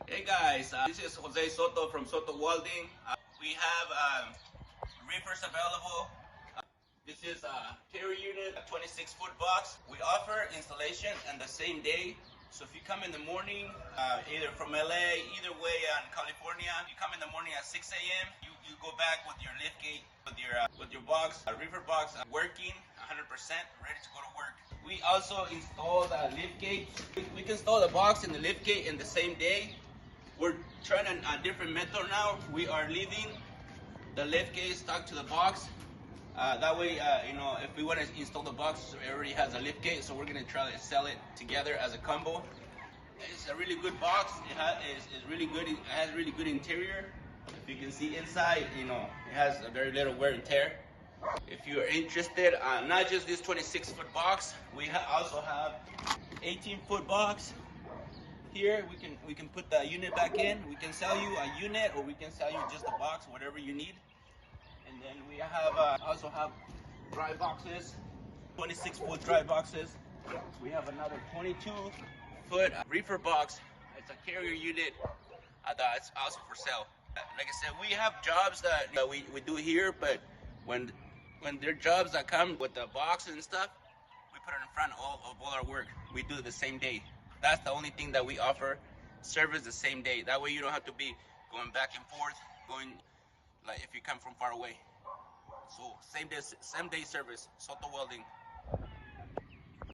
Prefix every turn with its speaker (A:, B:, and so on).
A: Hey guys, this is Jose Soto from Soto Welding. We have reefers available. This is a carrier unit, a 26-foot box. We offer installation on the same day. So if you come in the morning, either from LA, either way in California, you come in the morning at 6 a.m. You go back with your lift gate, with your box, reefer box working 100%, ready to go to work. We also install the lift gate. We can install the box and the lift gate in the same day. We're trying a different method now. We are leaving the lift gate stuck to the box. That way, if we want to install the box, it already has a lift gate, so we're gonna try to sell it together as a combo. It's a really good box. It's really good. It has really good interior. If you can see inside, it has a very little wear and tear. If you are interested, not just this 26-foot box, we also have 18-foot box. Here we can put the unit back in. We can sell you a unit, or we can sell you just a box, whatever you need. And then we have also have dry boxes, 26-foot dry boxes. We have another 22-foot reefer box. It's a carrier unit that's also for sale. Like I said, we have jobs that we do here, but when there are jobs that come with the box and stuff, we put it in front of all our work. We do it the same day. That's the only thing that we offer, service the same day. That way you don't have to be going back and forth, like if you come from far away. So same day service, Soto Welding.